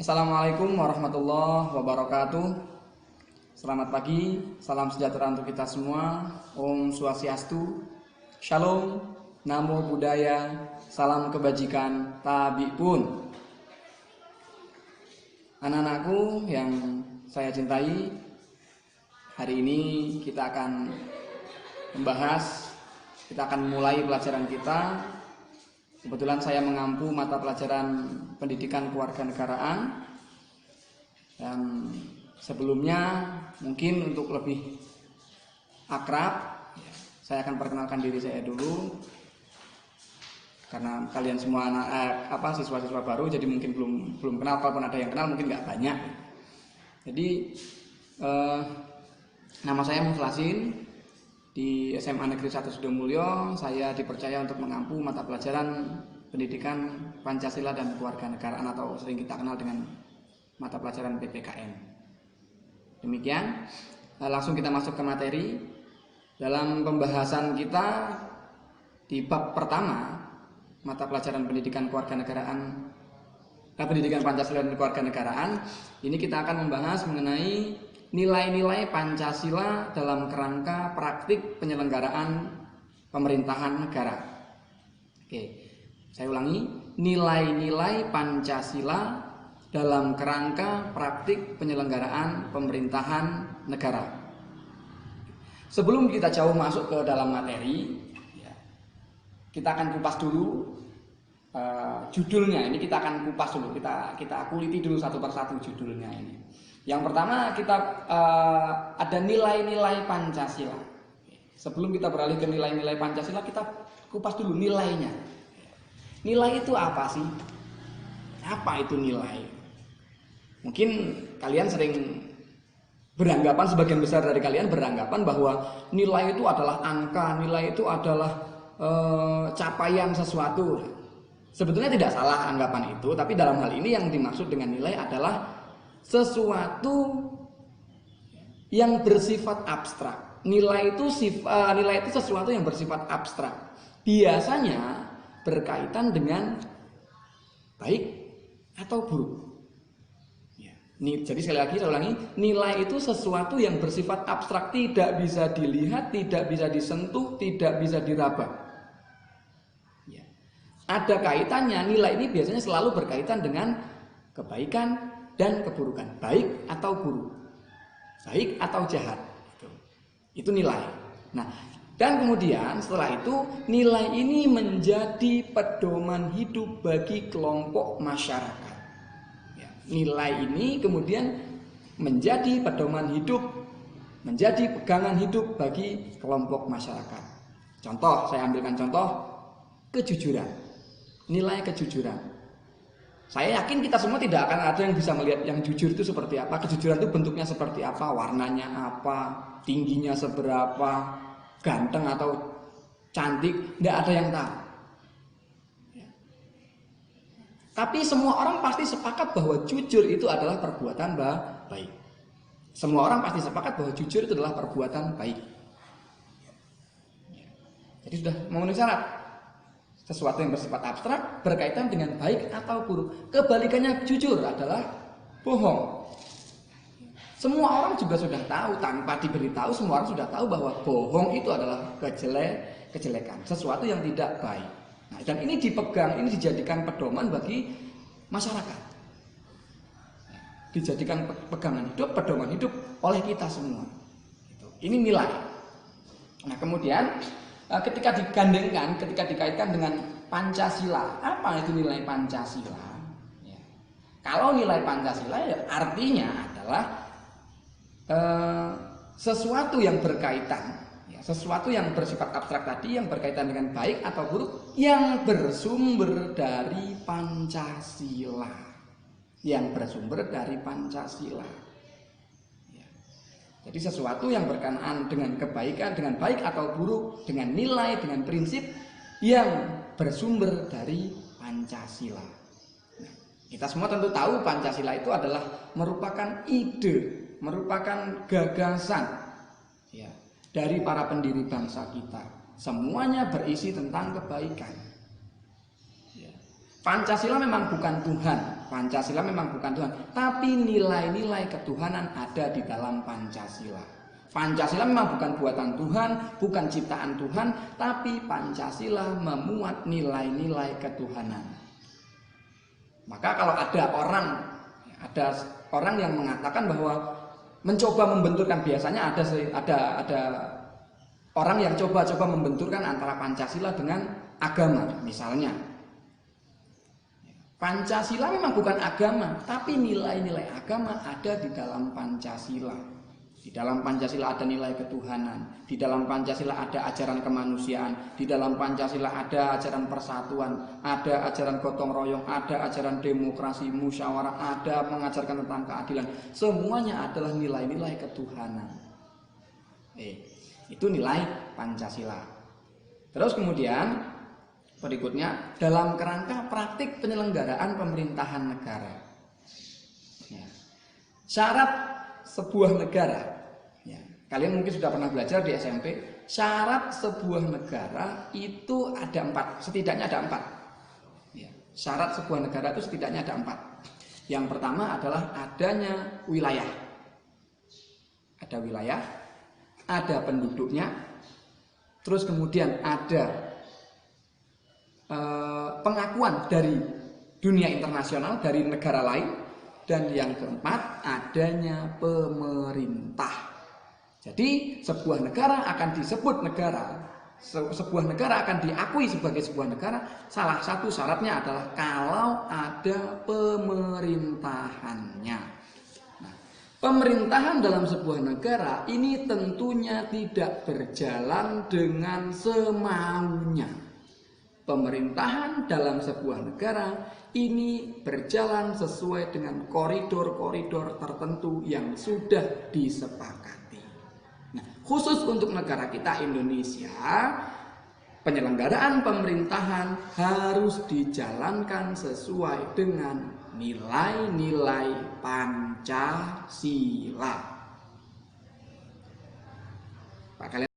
Assalamualaikum warahmatullahi wabarakatuh. Selamat pagi, salam sejahtera untuk kita semua. Om Swastiastu, Shalom, Namo Buddhaya, salam kebajikan, tabi pun. Anak-anakku yang saya cintai, hari ini kita akan mulai pelajaran kita. Kebetulan saya mengampu mata pelajaran pendidikan kewarganegaraan, dan sebelumnya mungkin untuk lebih akrab saya akan perkenalkan diri saya dulu, karena kalian semua siswa-siswa baru, jadi mungkin belum kenal. Kalaupun ada yang kenal mungkin nggak banyak. Jadi nama saya Muflasin. Di SMA Negeri 1 Sidomulyo, saya dipercaya untuk mengampu mata pelajaran pendidikan Pancasila dan kewarganegaraan, atau sering kita kenal dengan mata pelajaran PPKN. Demikian, langsung kita masuk ke materi. Dalam pembahasan kita di bab pertama, mata pelajaran pendidikan kewarganegaraan, pendidikan Pancasila dan kewarganegaraan, ini kita akan membahas mengenai nilai-nilai Pancasila dalam kerangka praktik penyelenggaraan pemerintahan negara. Oke, saya ulangi, nilai-nilai Pancasila dalam kerangka praktik penyelenggaraan pemerintahan negara. Sebelum kita jauh masuk ke dalam materi, kita akan kupas dulu judulnya. Ini kita akan kupas dulu, kita kuliti dulu satu persatu judulnya ini. Yang pertama kita ada nilai-nilai Pancasila. Sebelum kita beralih ke nilai-nilai Pancasila, kita kupas dulu nilainya. Nilai itu apa sih? Apa itu nilai? Mungkin kalian sering beranggapan, sebagian besar dari kalian beranggapan bahwa nilai itu adalah angka, nilai itu adalah capaian sesuatu. Sebetulnya tidak salah anggapan itu, tapi dalam hal ini yang dimaksud dengan nilai adalah sesuatu yang bersifat abstrak. Nilai itu sesuatu yang bersifat abstrak. Biasanya berkaitan dengan baik atau buruk. Jadi sekali lagi saya ulangi, nilai itu sesuatu yang bersifat abstrak, tidak bisa dilihat, tidak bisa disentuh, tidak bisa diraba. Ada kaitannya, nilai ini biasanya selalu berkaitan dengan kebaikan dan keburukan, baik atau buruk, baik atau jahat. Itu nilai. Nah, dan kemudian setelah itu nilai ini menjadi pedoman hidup bagi kelompok masyarakat. Nilai ini kemudian menjadi pedoman hidup, menjadi pegangan hidup bagi kelompok masyarakat. Contoh, saya ambilkan contoh kejujuran. Nilai kejujuran. Saya yakin kita semua tidak akan ada yang bisa melihat yang jujur itu seperti apa. Kejujuran itu bentuknya seperti apa, warnanya apa, tingginya seberapa, ganteng atau cantik, tidak ada yang tahu. Tapi semua orang pasti sepakat bahwa jujur itu adalah perbuatan baik. Semua orang pasti sepakat bahwa jujur itu adalah perbuatan baik. Jadi sudah memenuhi syarat. Sesuatu yang bersifat abstrak berkaitan dengan baik atau buruk. Kebalikannya jujur adalah bohong. Semua orang juga sudah tahu, tanpa diberitahu semua orang sudah tahu bahwa bohong itu adalah kejelekan, sesuatu yang tidak baik. Nah, dan ini dipegang, ini dijadikan pedoman bagi masyarakat. Dijadikan pegangan hidup, pedoman hidup oleh kita semua. Ini nilai. Nah, kemudian ketika digandengkan, ketika dikaitkan dengan Pancasila, apa itu nilai Pancasila? Kalau nilai Pancasila artinya adalah sesuatu yang berkaitan, sesuatu yang bersifat abstrak tadi, yang berkaitan dengan baik atau buruk, yang bersumber dari Pancasila, yang bersumber dari Pancasila. Jadi sesuatu yang berkenaan dengan kebaikan, dengan baik atau buruk, dengan nilai, dengan prinsip yang bersumber dari Pancasila. Nah, kita semua tentu tahu Pancasila itu adalah merupakan ide, merupakan gagasan dari para pendiri bangsa kita. Semuanya berisi tentang kebaikan. Pancasila memang bukan Tuhan, Pancasila memang bukan Tuhan, tapi nilai-nilai ketuhanan ada di dalam Pancasila. Pancasila memang bukan buatan Tuhan, bukan ciptaan Tuhan, tapi Pancasila memuat nilai-nilai ketuhanan. Maka kalau ada orang yang mengatakan bahwa mencoba membenturkan, biasanya ada orang yang coba-coba membenturkan antara Pancasila dengan agama. Misalnya, Pancasila memang bukan agama, tapi nilai-nilai agama ada di dalam Pancasila. Di dalam Pancasila ada nilai ketuhanan, di dalam Pancasila ada ajaran kemanusiaan, di dalam Pancasila ada ajaran persatuan, ada ajaran gotong royong, ada ajaran demokrasi, musyawarah, ada mengajarkan tentang keadilan. Semuanya adalah nilai-nilai ketuhanan. Itu nilai Pancasila. Terus kemudian berikutnya, dalam kerangka praktik penyelenggaraan pemerintahan negara. Syarat sebuah negara, kalian mungkin sudah pernah belajar di SMP. Syarat sebuah negara itu ada 4, setidaknya ada 4. Syarat sebuah negara itu setidaknya ada 4. Yang pertama adalah adanya wilayah. Ada wilayah, ada penduduknya, terus kemudian ada pengakuan dari dunia internasional, dari negara lain, dan yang keempat adanya pemerintah. Jadi sebuah negara akan disebut negara, sebuah negara akan diakui sebagai sebuah negara, salah satu syaratnya adalah kalau ada pemerintahannya. Nah, pemerintahan dalam sebuah negara ini tentunya tidak berjalan dengan semaunya. Pemerintahan dalam sebuah negara ini berjalan sesuai dengan koridor-koridor tertentu yang sudah disepakati. Nah, khusus untuk negara kita Indonesia, penyelenggaraan pemerintahan harus dijalankan sesuai dengan nilai-nilai Pancasila. Pak, kalian